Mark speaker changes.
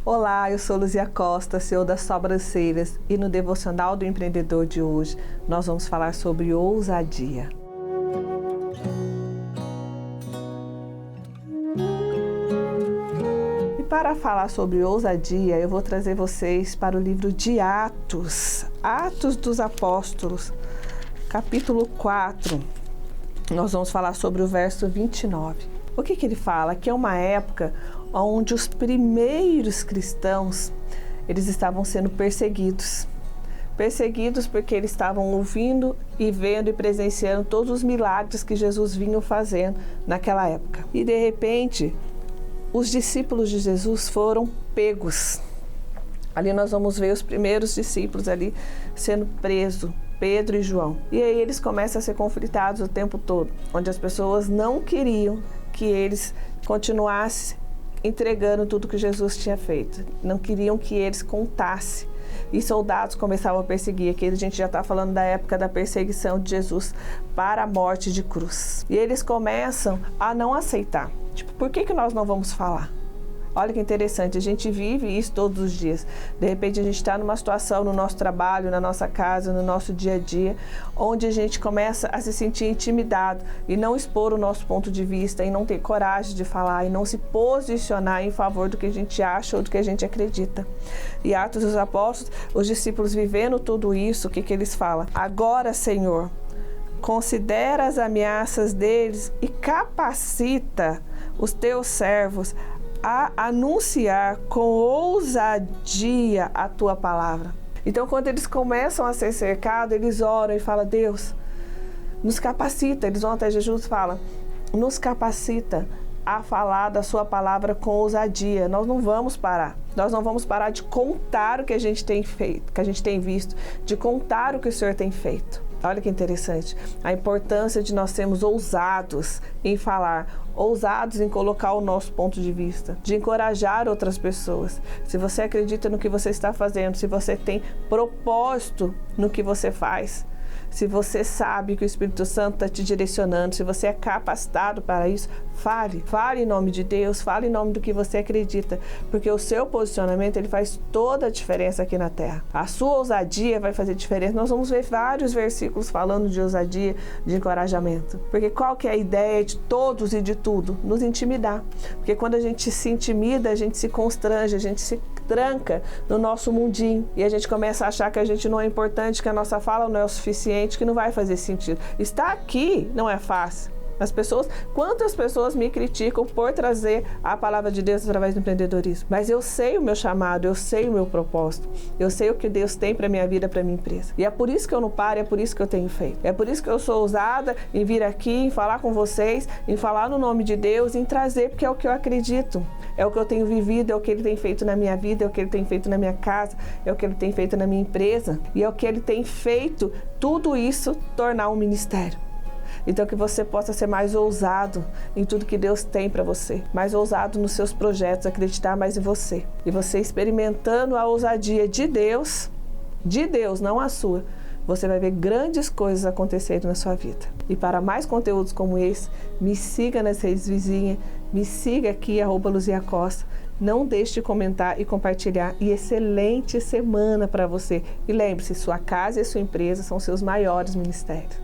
Speaker 1: Olá, eu sou Luzia Costa, CEO das Sobrancelhas, e no Devocional do Empreendedor de hoje nós vamos falar sobre ousadia. E para falar sobre ousadia, eu vou trazer vocês para o livro de Atos, Atos dos Apóstolos, capítulo 4. Nós vamos falar sobre o verso 29. O que ele fala? Que é uma época onde os primeiros cristãos, eles estavam sendo perseguidos porque eles estavam ouvindo e vendo e presenciando todos os milagres que Jesus vinha fazendo naquela época. E de repente, os discípulos de Jesus foram pegos. Ali nós vamos ver os primeiros discípulos ali sendo presos, Pedro e João. E aí eles começam a ser conflitados o tempo todo, onde as pessoas não queriam que eles continuassem entregando tudo que Jesus tinha feito. Não queriam que eles contassem. E soldados começavam a perseguir. Aqui a gente já está falando da época da perseguição de Jesus para a morte de cruz. E eles começam a não aceitar. Tipo, por que nós não vamos falar? Olha que interessante, a gente vive isso todos os dias. De repente a gente está numa situação no nosso trabalho, na nossa casa, no nosso dia a dia, onde a gente começa a se sentir intimidado e não expor o nosso ponto de vista, e não ter coragem de falar, e não se posicionar em favor do que a gente acha ou do que a gente acredita. E Atos dos Apóstolos, os discípulos vivendo tudo isso, o que eles falam? Agora, Senhor, considera as ameaças deles e capacita os teus servos a anunciar com ousadia a tua palavra. Então, quando eles começam a ser cercados, eles oram e falam: Deus, nos capacita. Eles vão até Jesus e falam: nos capacita a falar da sua palavra com ousadia. Nós não vamos parar. Nós não vamos parar de contar o que a gente tem feito, que a gente tem visto, de contar o que o Senhor tem feito. Olha que interessante, a importância de nós sermos ousados em falar, ousados em colocar o nosso ponto de vista, de encorajar outras pessoas. Se você acredita no que você está fazendo, se você tem propósito no que você faz, se você sabe que o Espírito Santo está te direcionando, se você é capacitado para isso, fale em nome de Deus, fale em nome do que você acredita, porque o seu posicionamento, ele faz toda a diferença aqui na terra. A sua ousadia vai fazer diferença. Nós vamos ver vários versículos falando de ousadia, de encorajamento, porque qual que é a ideia de todos e de tudo? Nos intimidar, porque quando a gente se intimida, a gente se constrange, a gente se tranca no nosso mundinho e a gente começa a achar que a gente não é importante, que a nossa fala não é o suficiente, que não vai fazer sentido. Estar aqui não é fácil. Quantas pessoas me criticam por trazer a palavra de Deus através do empreendedorismo? Mas eu sei o meu chamado, eu sei o meu propósito, eu sei o que Deus tem para minha vida, para minha empresa. E é por isso que eu não paro, é por isso que eu tenho feito. É por isso que eu sou ousada em vir aqui, em falar com vocês, em falar no nome de Deus, em trazer, porque é o que eu acredito. É o que eu tenho vivido, é o que Ele tem feito na minha vida, é o que Ele tem feito na minha casa, é o que Ele tem feito na minha empresa. E é o que Ele tem feito, tudo isso tornar um ministério. Então que você possa ser mais ousado em tudo que Deus tem para você, mais ousado nos seus projetos, acreditar mais em você. E você experimentando a ousadia de Deus, não a sua, você vai ver grandes coisas acontecendo na sua vida. E para mais conteúdos como esse, me siga nas redes vizinhas, me siga aqui, @Luzia Costa. Não deixe de comentar e compartilhar. E excelente semana para você. E lembre-se, sua casa e sua empresa são seus maiores ministérios.